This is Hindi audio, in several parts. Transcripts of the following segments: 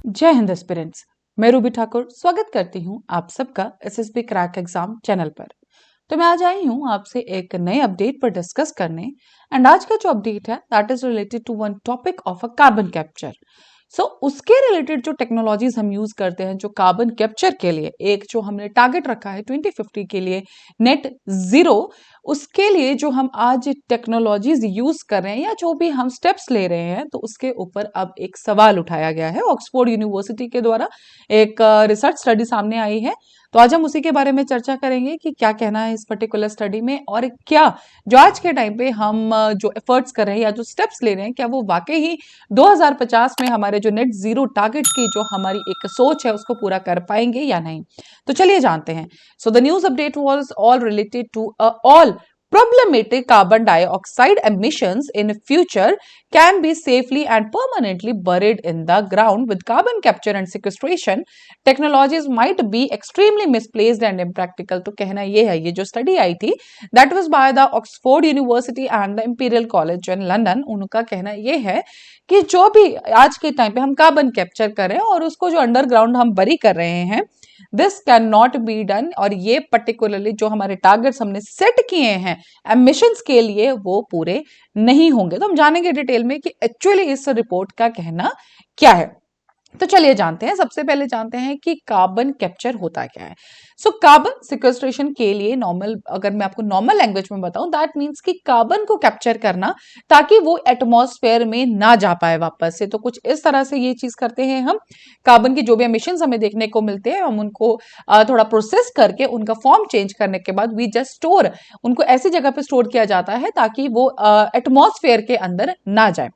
जय हिंद एस्पिरेंट्स। मैं रूबी ठाकुर स्वागत करती हूं आप सबका एसएसबी क्रैक एग्जाम चैनल पर। तो मैं आज आई हूं आपसे एक नए अपडेट पर डिस्कस करने। एंड आज का जो अपडेट है that is related to one topic of a carbon capture. So उसके रिलेटेड जो टेक्नोलॉजीज हम यूज करते हैं जो कार्बन कैप्चर के लिए, एक जो हमने टारगेट रखा है 2050 के लिए नेट जीरो, उसके लिए जो हम आज टेक्नोलॉजीज यूज कर रहे हैं या जो भी हम स्टेप्स ले रहे हैं, तो उसके ऊपर अब एक सवाल उठाया गया है ऑक्सफोर्ड यूनिवर्सिटी के द्वारा। एक रिसर्च स्टडी सामने आई है, तो आज हम उसी के बारे में चर्चा करेंगे कि क्या कहना है इस पर्टिकुलर स्टडी में, और क्या जो आज के टाइम पे हम जो एफर्ट्स कर रहे हैं या जो स्टेप्स ले रहे हैं, क्या वो वाकई ही 2050 में हमारे जो नेट जीरो टारगेट की जो हमारी एक सोच है उसको पूरा कर पाएंगे या नहीं। तो चलिए जानते हैं। So the news update was all related to all problematic carbon dioxide emissions in future can be safely and permanently buried in the ground with carbon capture and sequestration technologies might be extremely misplaced and impractical। तो कहना ये है, ये जो स्टडी आई थी that was by the Oxford University and the Imperial College in London, उनका कहना ये है कि जो भी आज के टाइम पे हम कार्बन कैप्चर कर रहे हैं और उसको जो अंडरग्राउंड हम बरी कर रहे हैं, this can not be done, और ये पर्टिकुलरली जो हमारे टारगेट्स हमने सेट किए हैं एमिशंस के लिए वो पूरे नहीं होंगे। तो हम जानेंगे डिटेल में कि एक्चुअली इस रिपोर्ट का कहना क्या है। तो चलिए जानते हैं। सबसे पहले जानते हैं कि कार्बन कैप्चर होता क्या है। सो कार्बन सिक्वेस्ट्रेशन के लिए नॉर्मल, अगर मैं आपको नॉर्मल लैंग्वेज में बताऊं, दैट मींस कि कार्बन को कैप्चर करना ताकि वो एटमॉस्फेयर में ना जा पाए वापस से। तो कुछ इस तरह से ये चीज करते हैं हम। कार्बन की जो भी एमिशंस हमें देखने को मिलते हैं, हम उनको थोड़ा प्रोसेस करके उनका फॉर्म चेंज करने के बाद वी जस्ट स्टोर, उनको ऐसी जगह पे स्टोर किया जाता है ताकि वो एटमॉस्फेयर के अंदर ना जाए।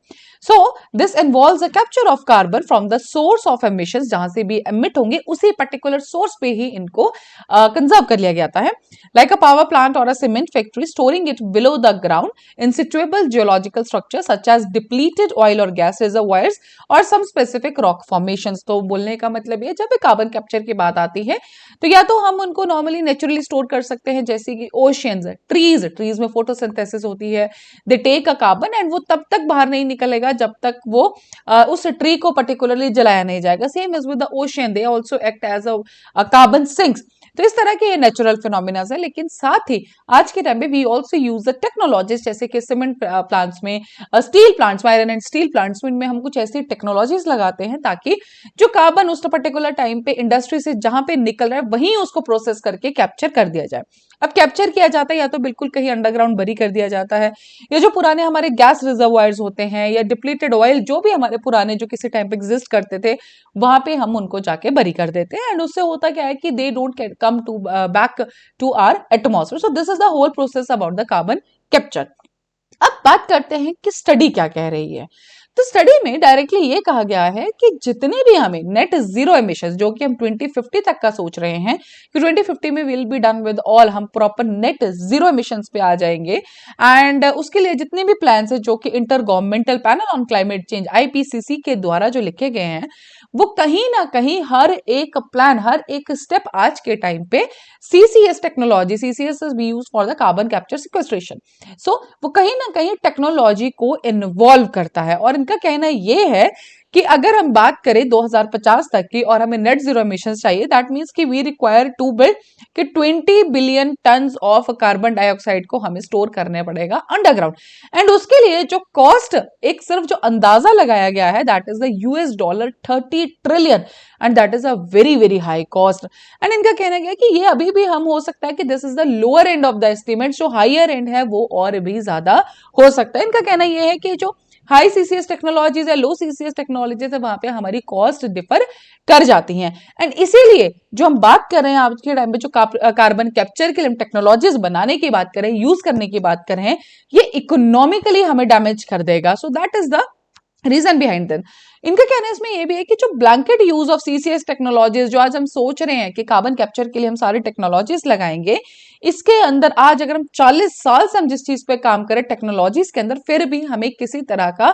So this involves a capture of carbon from the source of emissions, जहां से भी एमिट होंगे उसी पर्टिकुलर सोर्स पे ही इनको कंजर्व कर लिया जाता है। लाइक अ पावर प्लांट और a cement factory storing it below the ground in suitable geological structure such as depleted oil और गैस रिजर्वॉयर्स और सम स्पेसिफिक रॉक फॉर्मेशंस। तो बोलने का मतलब ये, जब भी कार्बन कैप्चर की बात आती है तो या तो हम उनको नॉर्मली नेचुरली स्टोर कर सकते हैं, जैसे कि ओशियंस, ट्रीज में फोटोसिंथेसिस होती है, they take a carbon and वो तब तक बाहर नहीं निकलेगा जब तक वो उस ट्री को पर्टिकुलरली जलाया नहीं जाएगा। Same as with the ocean, they also act as a carbon sinks. तो इस तरह के ये नेचुरल फिनोमिना है, लेकिन साथ ही आज के टाइम में we also use the technologies, जैसे कि सीमेंट प्लांट्स में, स्टील प्लांट्स में, आयरन एंड स्टील प्लांट्स में, इनमें हम कुछ ऐसी टेक्नोलॉजीज लगाते हैं ताकि जो कार्बन उस पर्टिकुलर टाइम पे इंडस्ट्री से जहां पे निकल रहा है वहीं उसको प्रोसेस करके कैप्चर कर दिया जाए। अब कैप्चर किया जाता है या तो बिल्कुल कहीं अंडरग्राउंड बरी कर दिया जाता है, या जो पुराने हमारे गैस रिजर्वायर्स होते हैं या डिप्लीटेड ऑयल जो भी हमारे पुराने जो किसी टाइम पे एग्जिस्ट करते थे, वहां पे हम उनको जाके बरी कर देते हैं। एंड उससे होता क्या है कि they don't come to back to our atmosphere. So this is the whole process about the carbon capture. अब बात करते हैं कि स्टडी क्या कह रही है। तो स्टडी में डायरेक्टली ये कहा गया है कि जितने भी हमें नेट जीरो एमिशंस, जो कि हम 2050 तक का सोच रहे हैं कि 2050 में will be done with all, हम प्रॉपर नेट जीरो एमिशंस पे आ जाएंगे। एंड उसके लिए जितने भी प्लान्स है जो कि inter governmental panel on climate change IPCC के द्वारा जो लिखे गए हैं, वो कहीं ना कहीं हर एक प्लान, हर एक स्टेप आज के टाइम पे CCS technology, CCS is we use for the carbon capture sequestration. So वो कहीं ना कहीं टेक्नोलॉजी को इन्वॉल्व करता है। और इनका कहना यह है कि अगर हम बात करें 2050 तक की और हमें नेट जीरो एमिशंस चाहिए, दैट मींस कि वी रिक्वायर टू बिल्ड कि 20 billion turns of carbon dioxide को हमें स्टोर करने पड़ेगा अंडरग्राउंड। एंड उसके लिए जो कॉस्ट, एक सिर्फ जो अंदाजा लगाया गया है, that is the $30 trillion, and that is a very very high cost. And इनका कहना गया कि ये अभी भी हम हो सकता है कि this is the lower end of the estimate, जो हायर एंड है वो और भी ज्यादा हो सकता है। इनका कहना यह है कि जो हाई सीसीएस टेक्नोलॉजीज है, लो सीसीएस टेक्नोलॉजीज है, वहां पे हमारी कॉस्ट डिफर कर जाती हैं। एंड इसीलिए जो हम बात कर रहे हैं आज के टाइम पे, जो कार्बन कैप्चर के लिए हम टेक्नोलॉजीज बनाने की बात करें, यूज करने की बात करें, ये इकोनॉमिकली हमें डैमेज कर देगा। So that is the reason behind then. इनका कहना इसमें यह भी है कि जो blanket use of CCS technologies, जो आज हम सोच रहे हैं कि कार्बन कैप्चर के लिए हम सारी टेक्नोलॉजीज लगाएंगे, इसके अंदर आज अगर हम 40 साल से हम जिस चीज पे काम करें टेक्नोलॉजीज के अंदर, फिर भी हमें किसी तरह का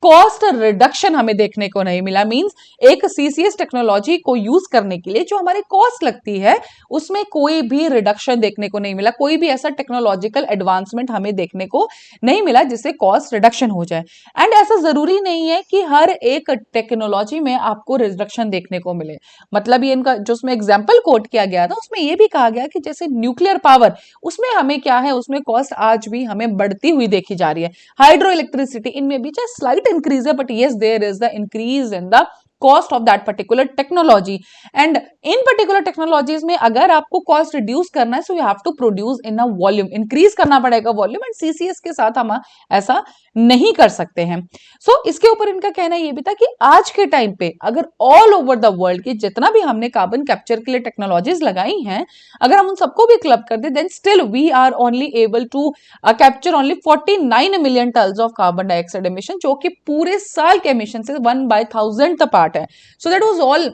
कॉस्ट रिडक्शन हमें देखने को नहीं मिला। मींस एक सीसीएस टेक्नोलॉजी को यूज करने के लिए जो हमारी कॉस्ट लगती है उसमें कोई भी रिडक्शन देखने को नहीं मिला, कोई भी ऐसा टेक्नोलॉजिकल एडवांसमेंट हमें देखने को नहीं मिला जिससे कॉस्ट रिडक्शन हो जाए। एंड ऐसा जरूरी नहीं है कि हर एक टेक्नोलॉजी में आपको रिडक्शन देखने को मिले। मतलब ये इनका जो उसमें एग्जाम्पल कोट किया गया था उसमें ये भी कहा गया कि जैसे न्यूक्लियर पावर, उसमें हमें क्या है, उसमें कॉस्ट आज भी हमें बढ़ती हुई देखी जा रही है। हाइड्रो इलेक्ट्रिसिटी, इनमें भी चाहे स्लाइट इंक्रीज है but yes there is the increase in the cost of that particular technology. And in particular technologies में अगर आपको कॉस्ट रिड्यूस करना है so you have to produce in a volume, increase करना पड़ेगा वॉल्यूम, एंड सीसीएस के साथ हम ऐसा नहीं कर सकते हैं। सो इसके ऊपर इनका कहना ये भी था कि आज के टाइम पे अगर ऑल ओवर द वर्ल्ड की जितना भी हमने कार्बन कैप्चर के लिए टेक्नोलॉजीज लगाई हैं, अगर हम उन सबको भी क्लब कर दे then still we are only able to capture only 49 million tons of carbon dioxide emission, जो कि पूरे साल के एमिशन से 1/1000th पार्ट है। सो that was all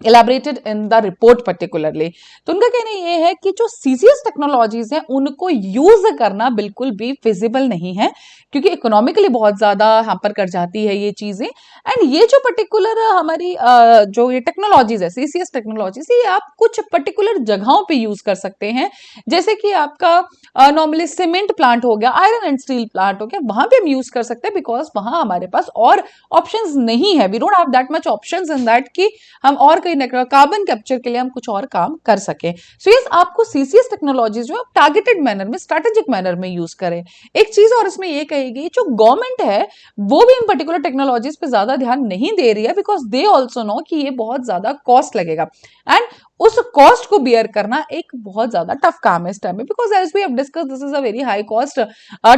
elaborated in the report particularly। तो उनका कहना यह है कि जो सीसीएस टेक्नोलॉजीज हैं उनको यूज करना बिल्कुल भी फिजिबल नहीं है, क्योंकि इकोनॉमिकली बहुत ज्यादा हैम्पर कर जाती है ये चीजें। एंड ये जो पर्टिकुलर हमारी जो ये टेक्नोलॉजीज है, सीसीएस टेक्नोलॉजीज, ये आप कुछ पर्टिकुलर जगहों पे यूज कर सकते हैं। जैसे कि आपका नॉर्मली सीमेंट प्लांट हो गया, आयरन एंड स्टील प्लांट हो गया, वहां पे हम यूज कर सकते हैं बिकॉज वहां हमारे पास और ऑप्शंस नहीं है। We don't have that much options in that कि हम और कार्बन कैप्चर के लिए हम कुछ और काम कर सके। सो यस, आपको सीसीएस टेक्नोलॉजीज जो टारगेटेड मैनर में, स्ट्रेटेजिक मैनर में यूज करें। एक चीज और इसमें ये कहेगी, जो गवर्नमेंट है वो भी इन पर्टिकुलर टेक्नोलॉजीज पे ज्यादा ध्यान नहीं दे रही है बिकॉज दे ऑल्सो नो कि ये बहुत ज्यादा कॉस्ट लगेगा एंड उस कॉस्ट को बियर करना एक बहुत ज्यादा टफ काम है इस टाइम में, because as we have discussed this is a very high cost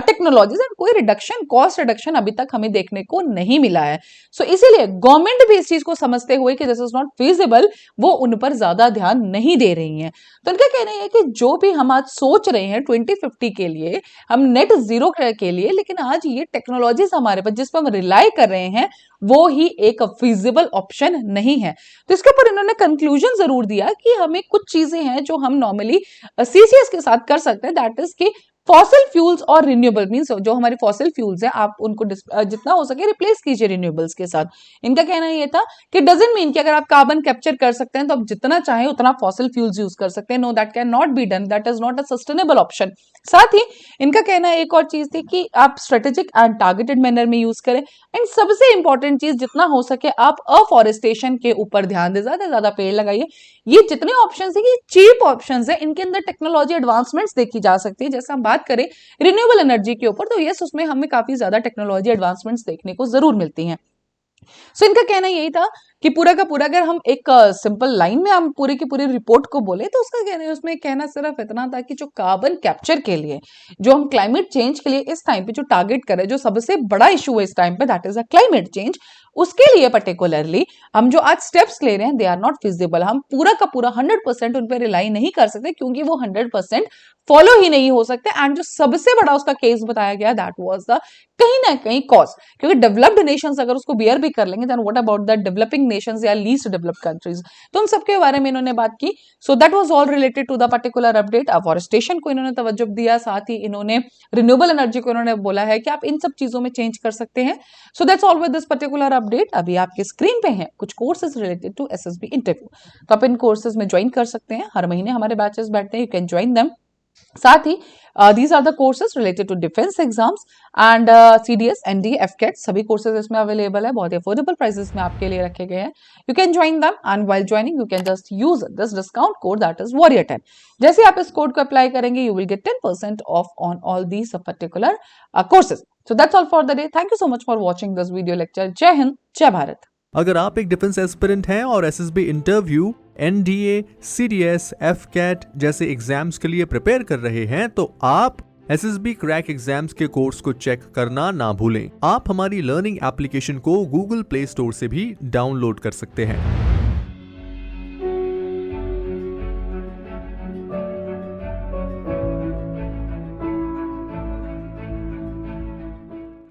technologies and कोई रिडक्शन, कॉस्ट रिडक्शन अभी तक हमें देखने को नहीं मिला है। सो इसीलिए गवर्नमेंट भी इस चीज को समझते हुए कि दिस इज नॉट फीजिबल, वो उन पर ज्यादा ध्यान नहीं दे रही हैं। तो उनका कहना है कि जो भी हम आज सोच रहे हैं 2050 के लिए, हम नेट जीरो के लिए, लेकिन आज ये टेक्नोलॉजीज हमारे पास जिस पर हम रिलाई कर रहे हैं वो ही एक फीजिबल ऑप्शन नहीं है। तो इसके ऊपर इन्होंने कंक्लूजन जरूर दिया कि हमें कुछ चीजें हैं जो हम नॉर्मली सीसीएस के साथ कर सकते हैं, दैट इज कि फॉसिल फ्यूल्स और रिन्यूएबल, मींस जो हमारे फॉसिल फ्यूल्स हैं आप उनको जितना हो सके रिप्लेस कीजिए रिन्यूएबल्स के साथ। इनका कहना ये था कि डजंट मीन कि अगर आप कार्बन कैप्चर कर सकते हैं तो आप जितना चाहें उतना फॉसिल फ्यूल्स यूज कर सकते हैं। No, that can not be done, that is not a sustainable option. साथ ही इनका कहना एक और चीज थी कि आप स्ट्रेटेजिक एंड टारगेटेड मैनर में यूज करें, एंड सबसे इंपॉर्टेंट चीज जितना हो सके आप अफॉरेस्टेशन के ऊपर ध्यान दें, ज्यादा से ज्यादा पेड़ लगाइए। ये जितने ऑप्शन है, ये चीप ऑप्शन है, इनके अंदर टेक्नोलॉजी एडवांसमेंट्स देखी जा सकती है। जैसे हम बात करें रिन्यूएबल एनर्जी के ऊपर तो यस, उसमें हमें काफी ज्यादा टेक्नोलॉजी एडवांसमेंट्स देखने को जरूर मिलती हैं। सो इनका कहना यही था कि पूरा का पूरा अगर हम एक सिंपल लाइन में हम पूरी की पूरी रिपोर्ट को बोले तो उसका कहना, उसमें कहना सिर्फ इतना था कि जो कार्बन कैप्चर के लिए, जो हम क्लाइमेट चेंज के लिए इस टाइम पे जो टारगेट कर रहे हैं, जो सबसे बड़ा इशू है इस टाइम पे, that is a climate change, उसके लिए पर्टिकुलरली हम जो आज स्टेप्स ले रहे हैं दे आर नॉट फिजिबल। हम पूरा का पूरा 100% उन पर रिलाई नहीं कर सकते क्योंकि वो 100% फॉलो ही नहीं हो सकते। एंड जो सबसे बड़ा उसका केस बताया गया दैट वाज द कहीं ना कहीं कॉस्ट, क्योंकि डेवलप्ड नेशंस अगर उसको बियर भी कर लेंगे then what about the developing nations या लीस्ट डेवलप्ड कंट्रीज, तो उन सबके बारे में इन्होंने बात की। So that was all related to the particular update. Afforestation को इन्होंने तवज्जो दिया, साथ ही इन्होंने रिन्यूएबल एनर्जी को इन्होंने बोला है कि आप इन सब चीजों में चेंज कर सकते हैं। So that's all with this particular update. अभी आपके स्क्रीन पे हैं कुछ courses related to SSB interview, तो आप इन कोर्सेज में ज्वाइन कर सकते हैं। हर महीने हमारे बैचेस बैठते हैं, यू कैन ज्वाइन देम। साथ ही these are the courses related to defense exams and CDS, NDA, FCAT, सभी कोर्सेज इसमें अवेलेबल है, बहुत अफोर्डेबल प्राइसेस में आपके लिए रखे गए हैं। You can join them and while joining you can just use this discount code that is warrior10। जैसे आप इस कोड को अप्लाई करेंगे you will get 10% off on all these particular courses। So that's all for the day। Thank you so much for watching this video lecture। जय हिंद, जय भारत। अगर आप एक डिफेंस एस्पिरेंट हैं और SSB interview, NDA, CDS, AFCAT जैसे एग्जाम्स के लिए प्रिपेयर कर रहे हैं तो आप एसएसबी क्रैक एग्जाम्स के कोर्स को चेक करना ना भूलें। आप हमारी लर्निंग एप्लीकेशन को गूगल प्ले स्टोर से भी डाउनलोड कर सकते हैं।